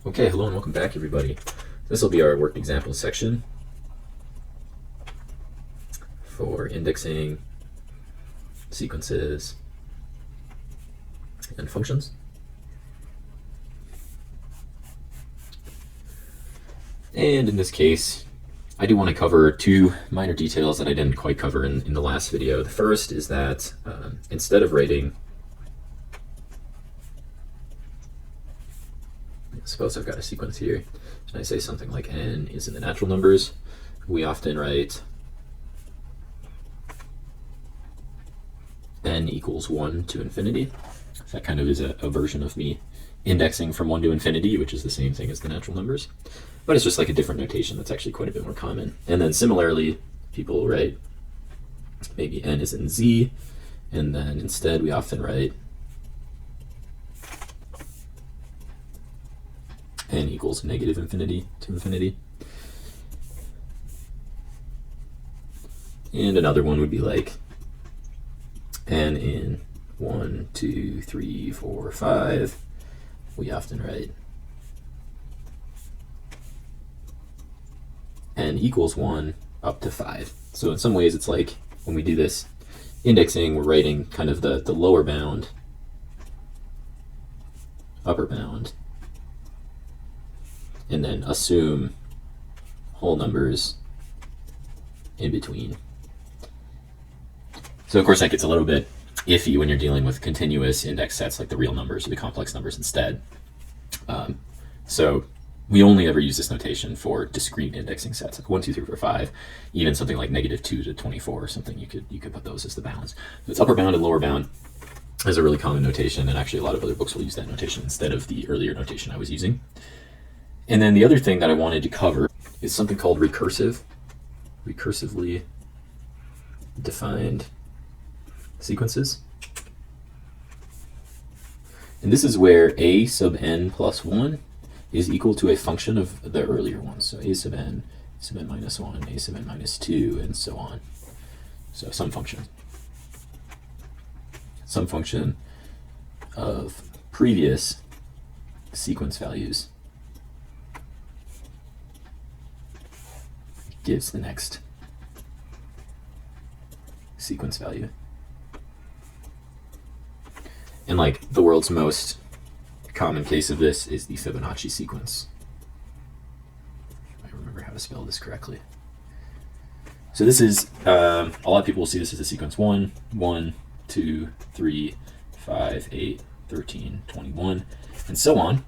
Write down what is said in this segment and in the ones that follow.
Okay, hello and welcome back, everybody. This will be our worked example section for indexing, sequences, and functions. And in this case, I do want to cover two minor details that I didn't quite cover in the last video. The first is that instead of writing, suppose I've got a sequence here, and I say something like n is in the natural numbers, we often write n equals 1 to infinity. That kind of is a version of me indexing from 1 to infinity, which is the same thing as the natural numbers. But it's just like a different notation that's actually quite a bit more common. And then similarly, people write maybe n is in z, and then instead we often write n equals negative infinity to infinity. And another one would be like n in 1, 2, 3, 4, 5. We often write n equals 1 up to 5. So in some ways it's like when we do this indexing, we're writing kind of the lower bound, upper bound, and then assume whole numbers in between. So of course that gets a little bit iffy when you're dealing with continuous index sets like the real numbers or the complex numbers instead. So we only ever use this notation for discrete indexing sets, like 1, 2, 3, 4, 5, even something like negative 2 to 24 or something. You could put those as the bounds. So it's upper bound and lower bound is a really common notation, and actually a lot of other books will use that notation instead of the earlier notation I was using. And then the other thing that I wanted to cover is something called recursively defined sequences. And this is where a sub n plus 1 is equal to a function of the earlier ones. So a sub n minus 1, a sub n minus 2, and so on. So some function of previous sequence values gives the next sequence value. And like the world's most common case of this is the Fibonacci sequence. I remember how to spell this correctly. So this is, a lot of people will see this as a sequence 1, 1, 2, 3, 5, 8, 13, 21, and so on.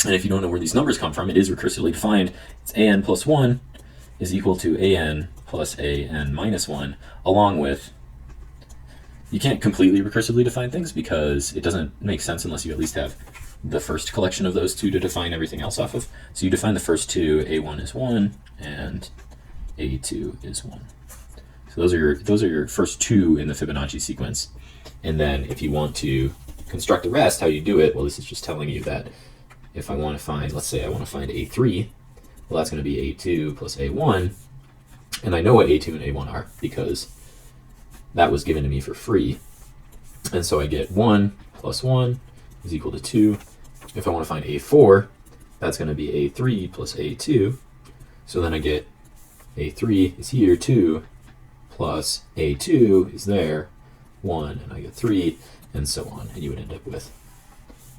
And if you don't know where these numbers come from, it is recursively defined. It's an plus 1 is equal to an plus an minus 1, along with, you can't completely recursively define things because it doesn't make sense unless you at least have the first collection of those two to define everything else off of. So you define the first two, a1 is 1 and a2 is 1. So those are your first two in the Fibonacci sequence. And then if you want to construct the rest, how you do it, well, this is just telling you that if I want to find, let's say I want to find a3, well, that's going to be a2 plus a1. And I know what a2 and a1 are because that was given to me for free. And so I get 1 plus 1 is equal to 2. If I want to find a4, that's going to be a3 plus a2. So then I get a3 is here, 2, plus a2 is there, 1, and I get 3, and so on. And you would end up with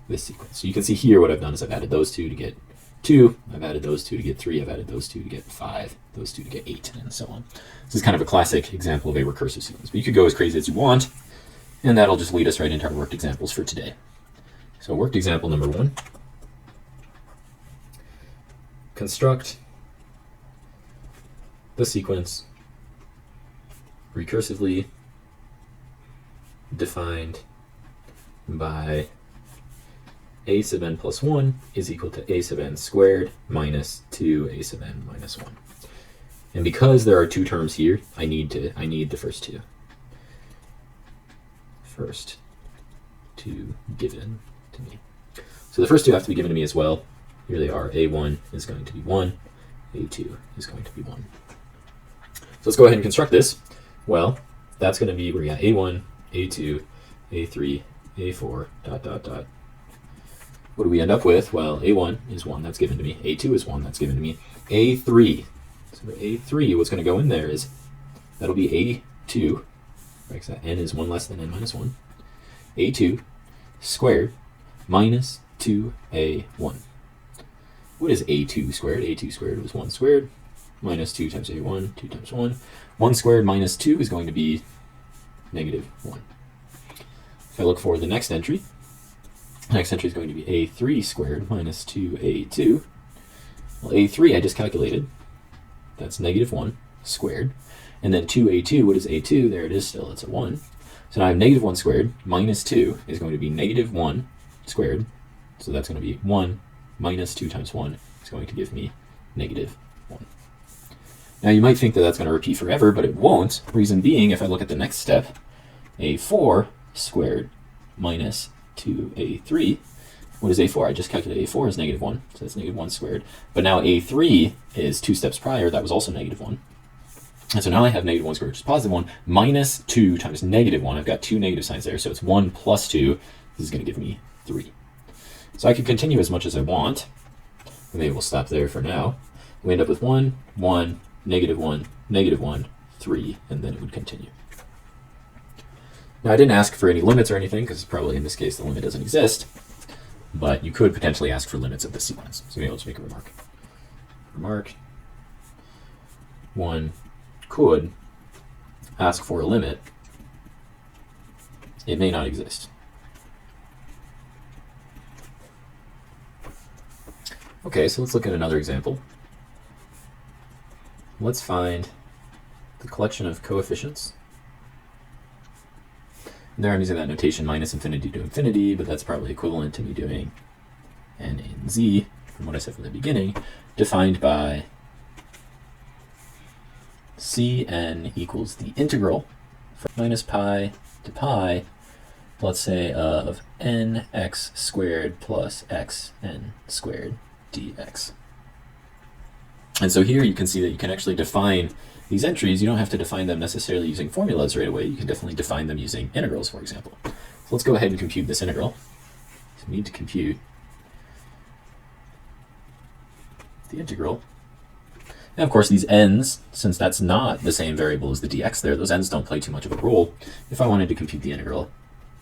this sequence. So you can see here what I've done is I've added those two to get 2, I've added those two to get 3, I've added those two to get 5, those two to get 8, and so on. This is kind of a classic example of a recursive sequence, but you could go as crazy as you want, and that'll just lead us right into our worked examples for today. So worked example number 1. Construct the sequence recursively defined by a sub n plus 1 is equal to a sub n squared minus 2a sub n minus 1. And because there are two terms here, I need the first two. First two given to me. So the first two have to be given to me as well. Here they are. A1 is going to be 1. A2 is going to be 1. So let's go ahead and construct this. Well, that's going to be, we got A1, A2, A3, A4, dot, dot, dot. what do we end up with? Well, A1 is 1, that's given to me. A2 is 1, that's given to me. A3, so A3, what's going to go in there is, that'll be A2, right, because that n is 1 less than n minus 1. A2 squared minus 2A1. What is A2 squared? A2 squared was 1 squared minus 2 times A1, 2 times 1. 1 squared minus 2 is going to be negative 1. If I look for the next entry is going to be A3 squared minus 2A2. Well, A3 I just calculated. That's negative 1 squared. And then 2A2, what is A2? There it is still, it's a 1. So now I have negative 1 squared minus 2 is going to be negative 1 squared. So that's going to be 1 minus 2 times 1 is going to give me negative 1. Now you might think that that's going to repeat forever, but it won't. Reason being, if I look at the next step, A4 squared minus 2A3. What is A4? I just calculated A4 is negative 1, so that's negative 1 squared. But now A3 is 2 steps prior, that was also negative 1. And so now I have negative 1 squared, which is positive 1, minus 2 times negative 1. I've got 2 negative signs there, so it's 1 plus 2. This is going to give me 3. So I could continue as much as I want. Maybe we'll stop there for now. We end up with 1, 1, negative 1, negative 1, 3, and then it would continue. Now I didn't ask for any limits or anything, because probably in this case the limit doesn't exist, but you could potentially ask for limits of this sequence. So maybe I'll just make a remark. Remark, one could ask for a limit. It may not exist. Okay, so let's look at another example. Let's find the collection of coefficients. And there I'm using that notation minus infinity to infinity, but that's probably equivalent to me doing n in z, from what I said from the beginning, defined by Cn equals the integral from minus pi to pi, let's say, of nx squared plus xn squared dx. And so here you can see that you can actually define these entries. You don't have to define them necessarily using formulas right away. You can definitely define them using integrals, for example. So let's go ahead and compute this integral. So we need to compute the integral. And of course these n's, since that's not the same variable as the dx there, those n's don't play too much of a role. If I wanted to compute the integral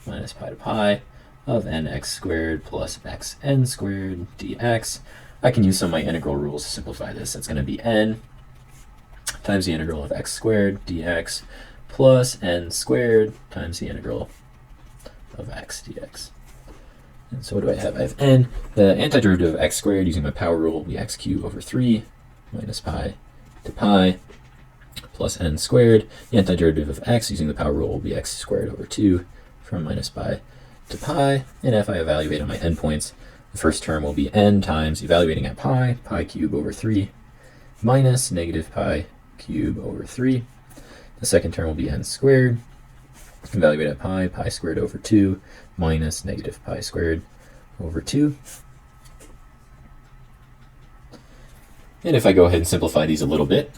minus pi to pi of nx squared plus xn squared dx, I can use some of my integral rules to simplify this. That's going to be n times the integral of x squared dx plus n squared times the integral of x dx. And so what do I have? I have n. The antiderivative of x squared using my power rule will be x cubed over 3 minus pi to pi plus n squared. The antiderivative of x using the power rule will be x squared over 2 from minus pi to pi. And if I evaluate on my endpoints, the first term will be n times evaluating at pi cubed over 3 minus negative pi cubed over 3. The second term will be n squared, evaluate at pi squared over 2 minus negative pi squared over 2. And if I go ahead and simplify these a little bit,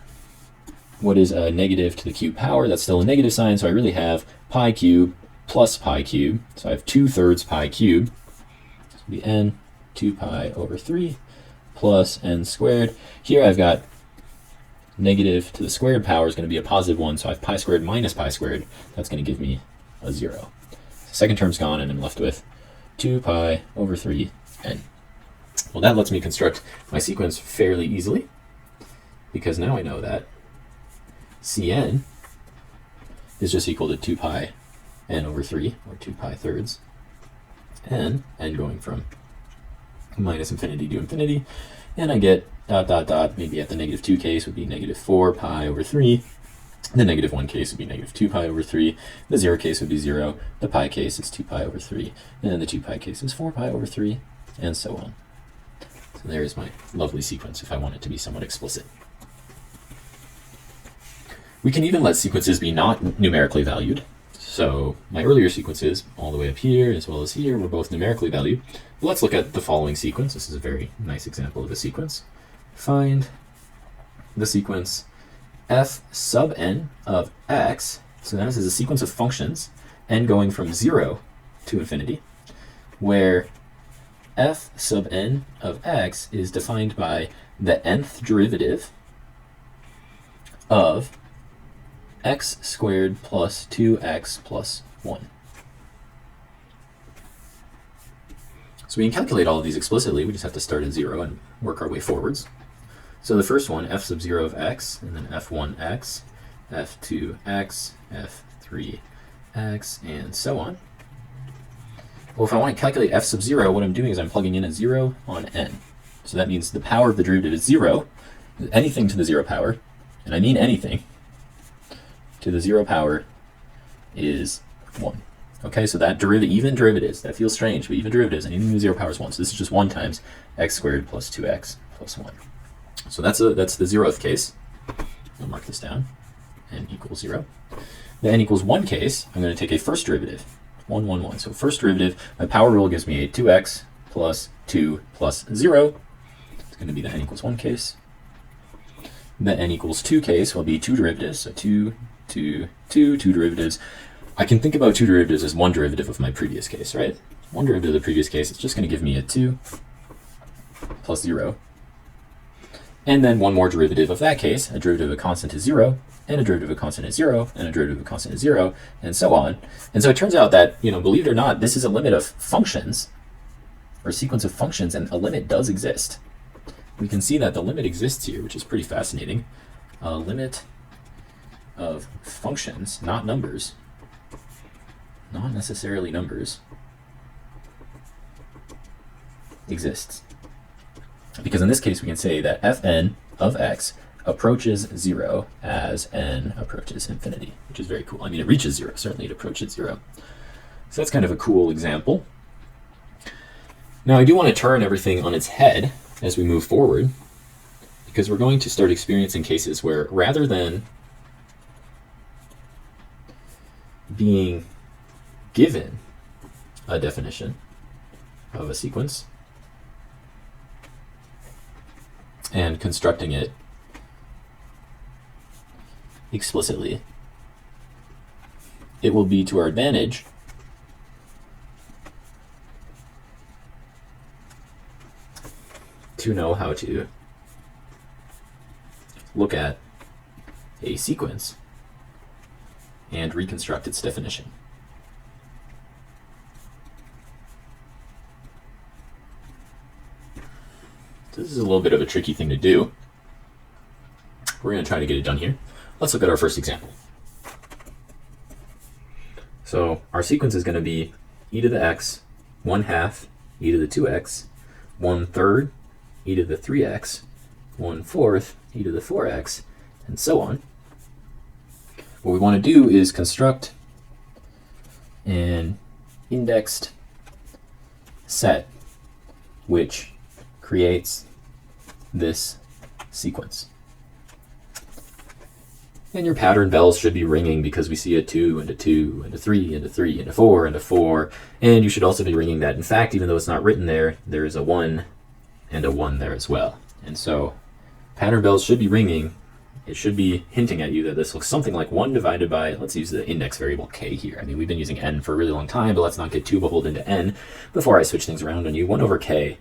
what is a negative to the cube power? That's still a negative sign, so I really have pi cubed plus pi cubed. So I have 2/3 pi cubed. This will be n 2 pi over 3 plus n squared. Here I've got negative to the squared power is going to be a positive 1, so I have pi squared minus pi squared. That's going to give me a 0. The second term's gone, and I'm left with 2 pi over 3 n. Well, that lets me construct my sequence fairly easily, because now I know that Cn is just equal to 2 pi n over 3, or 2 pi thirds, n going from minus infinity to infinity, and I get ... maybe at the negative 2 case would be negative 4 pi over 3, the negative 1 case would be negative 2 pi over 3, the 0 case would be 0, the pi case is 2 pi over 3, and then the 2 pi case is 4 pi over 3, and so on. So there's my lovely sequence if I want it to be somewhat explicit. We can even let sequences be not numerically valued. So my earlier sequences, all the way up here as well as here, were both numerically valued. But let's look at the following sequence. This is a very nice example of a sequence. Find the sequence f sub n of x. So now this is a sequence of functions, n going from 0 to infinity, where f sub n of x is defined by the nth derivative of x squared plus 2x plus 1. So we can calculate all of these explicitly. We just have to start at 0 and work our way forwards. So the first one, f sub 0 of x, and then f1x, f2x, f3x, and so on. Well, if I want to calculate f sub 0, what I'm doing is I'm plugging in a 0 on n. So that means the power of the derivative is 0, anything to the 0 power, and I mean anything, to the 0 power is 1. Okay, so that even derivatives, that feels strange, but even derivatives, anything to the 0 power is 1. So this is just 1 times x squared plus 2x plus 1. So that's the 0th case. I'll mark this down. N equals 0. The n equals 1 case, I'm going to take a first derivative. 1, 1, 1. So first derivative, my power rule gives me a 2x plus 2 plus 0. It's going to be the n equals 1 case. The n equals 2 case will be 2 derivatives. So 2, 2, 2, 2 derivatives. I can think about 2 derivatives as 1 derivative of my previous case, right? 1 derivative of the previous case, it's just going to give me a 2 plus 0. And then 1 more derivative of that case, a derivative of a constant is 0, and a derivative of a constant is 0, and a derivative of a constant is 0, and so on. And so it turns out that, believe it or not, this is a limit of functions, or a sequence of functions, and a limit does exist. We can see that the limit exists here, which is pretty fascinating. A limit of functions, not numbers, not necessarily numbers, exists. Because in this case, we can say that fn of x approaches 0 as n approaches infinity, which is very cool. I mean, it reaches 0. Certainly it approaches 0. So that's kind of a cool example. Now, I do want to turn everything on its head as we move forward, because we're going to start experiencing cases where rather than being given a definition of a sequence and constructing it explicitly, it will be to our advantage to know how to look at a sequence and reconstruct its definition. So this is a little bit of a tricky thing to do. We're going to try to get it done here. Let's look at our first example. So our sequence is going to be e to the x, 1/2 e to the 2x, 1/3 e to the 3x, 1/4 e to the 4x, and so on. What we want to do is construct an indexed set which creates this sequence. And your pattern bells should be ringing because we see a 2 and a 2 and a 3 and a 3 and a 4 and a 4. And you should also be ringing that, in fact, even though it's not written there, there is a 1 and a 1 there as well. And so pattern bells should be ringing. It should be hinting at you that this looks something like 1 divided by, let's use the index variable k here. I mean, we've been using n for a really long time, but let's not get too beholden to n before I switch things around on you. 1 over k,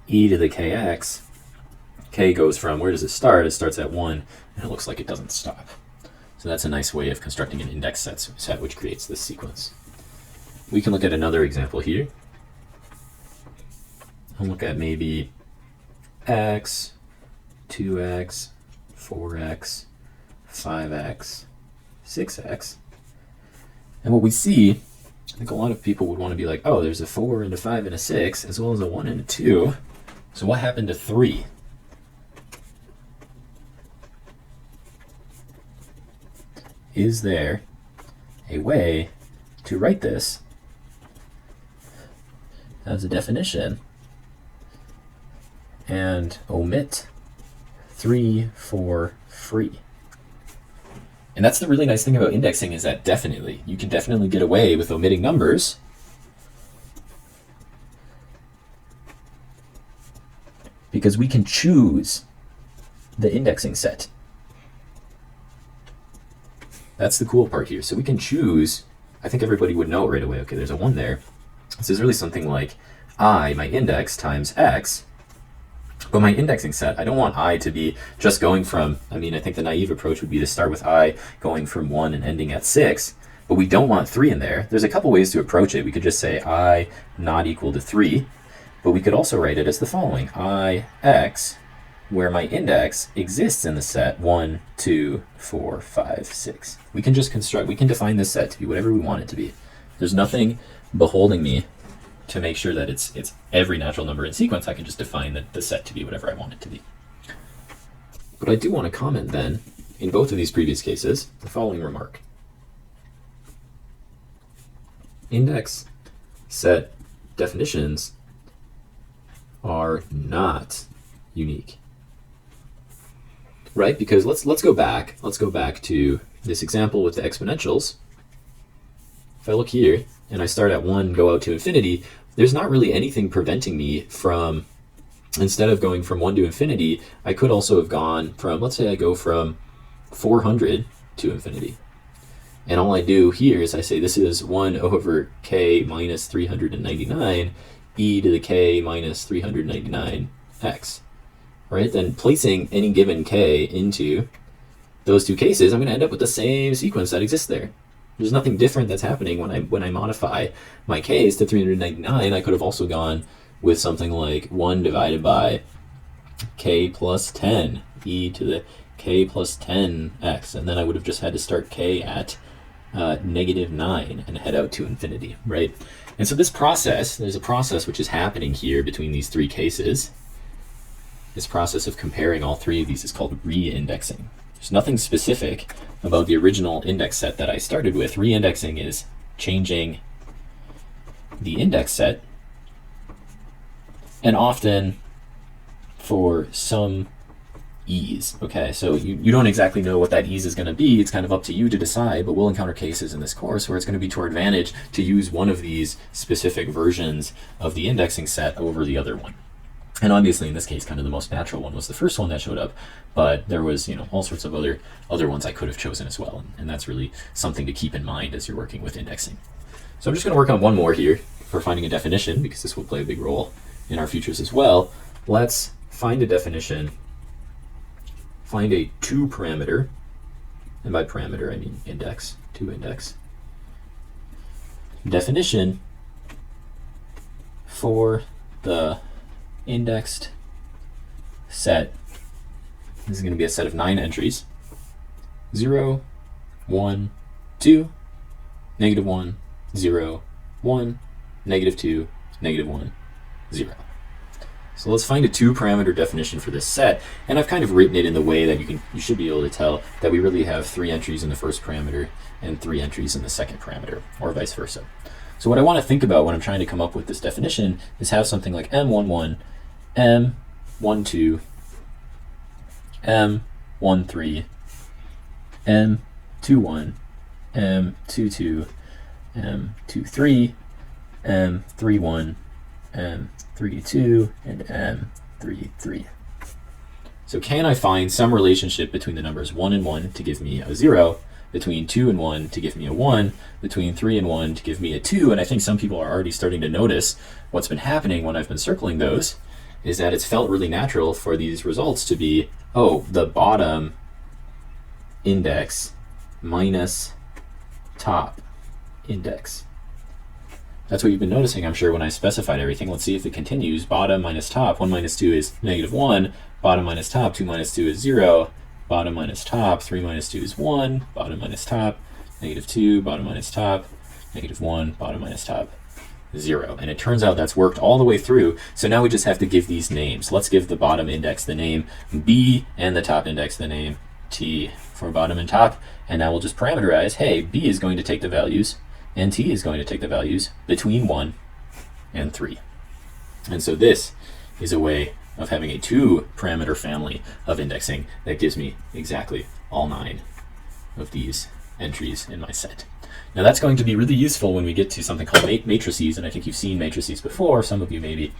e to the kx. K goes from, where does it start? It starts at 1, and it looks like it doesn't stop. So that's a nice way of constructing an index set which creates this sequence. We can look at another example here. I'll look at maybe x, 2x, 4x, 5x, 6x. And what we see, I think a lot of people would want to be like, oh, there's a 4 and a 5 and a 6, as well as a 1 and a 2. So what happened to 3? Is there a way to write this as a definition and omit 3 for free? And that's the really nice thing about indexing, is that definitely, you can definitely get away with omitting numbers because we can choose the indexing set. That's the cool part here. So we can choose, I think everybody would know right away, okay, there's a 1 there. This is really something like I, my index, times x. But my indexing set, I don't want I to be just going from, I think the naive approach would be to start with I going from 1 and ending at 6, but we don't want 3 in there. There's a couple ways to approach it. We could just say I not equal to 3, but we could also write it as the following. I x, where my index exists in the set 1, 2, 4, 5, 6. We can just we can define this set to be whatever we want it to be. There's nothing beholding me to make sure that it's every natural number in sequence. I can just define the set to be whatever I want it to be. But I do want to comment then, in both of these previous cases, the following remark. Index set definitions are not unique. Right? Because let's go back. Let's go back to this example with the exponentials. If I look here and I start at 1, go out to infinity, there's not really anything preventing me from, instead of going from 1 to infinity, I could also have gone from, let's say I go from 400 to infinity. And all I do here is I say this is 1 over k minus 399 e to the k minus 399x. Right? Then placing any given k into those two cases, I'm going to end up with the same sequence that exists there. There's nothing different that's happening when I modify my k's to 399. I could have also gone with something like 1 divided by k plus 10 e to the k plus 10x, and then I would have just had to start k at negative 9 and head out to infinity, right? And so this process, there's a process which is happening here between these three cases. This process of comparing all three of these is called re-indexing. There's nothing specific about the original index set that I started with. Re-indexing is changing the index set, and often for some ease. Okay, so you don't exactly know what that ease is going to be. It's kind of up to you to decide, but we'll encounter cases in this course where it's going to be to our advantage to use one of these specific versions of the indexing set over the other one. And obviously in this case, kind of the most natural one was the first one that showed up, but there was, all sorts of other ones I could have chosen as well. And that's really something to keep in mind as you're working with indexing. So I'm just going to work on one more here for finding a definition, because this will play a big role in our futures as well. Let's find a definition, find a two parameter, and by parameter I mean index, two index, definition for the indexed set. This is going to be a set of 9 entries. 0, 1, 2, negative 1, 0, 1, negative 2, negative 1, 0. So let's find a two parameter definition for this set, and I've kind of written it in the way that you should be able to tell that we really have 3 entries in the first parameter and 3 entries in the second parameter, or vice versa. So what I want to think about when I'm trying to come up with this definition is have something like M11, M12, M13, M21, M22, M23, M31, M32, and M33. So can I find some relationship between the numbers 1 and 1 to give me a 0, between 2 and 1 to give me a 1, between 3 and 1 to give me a 2, and I think some people are already starting to notice what's been happening when I've been circling those, is that it's felt really natural for these results to be, the bottom index minus top index. That's what you've been noticing, I'm sure, when I specified everything. Let's see if it continues. Bottom minus top, 1 minus 2 is negative 1. Bottom minus top, 2 minus 2 is 0. Bottom minus top, 3 minus 2 is 1. Bottom minus top, negative 2. Bottom minus top, negative 1. Bottom minus top, 0. And it turns out that's worked all the way through. So now we just have to give these names. Let's give the bottom index the name B and the top index the name T for bottom and top. And now we'll just parameterize, hey, B is going to take the values and T is going to take the values between 1 and 3. And so this is a way of having a 2 parameter family of indexing that gives me exactly all 9 of these entries in my set. Now that's going to be really useful when we get to something called matrices, and I think you've seen matrices before. Some of you maybe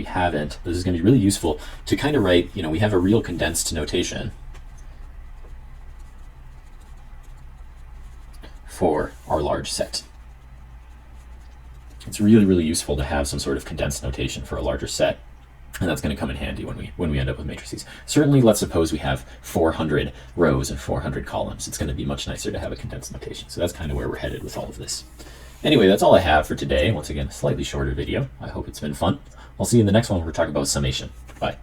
haven't. This is going to be really useful to kind of write, we have a real condensed notation for our large set. it's really, really useful to have some sort of condensed notation for a larger set. And that's going to come in handy when we end up with matrices. Certainly, let's suppose we have 400 rows and 400 columns. It's going to be much nicer to have a condensed notation. So that's kind of where we're headed with all of this. Anyway, that's all I have for today. Once again, a slightly shorter video. I hope it's been fun. I'll see you in the next one where we're talking about summation. Bye.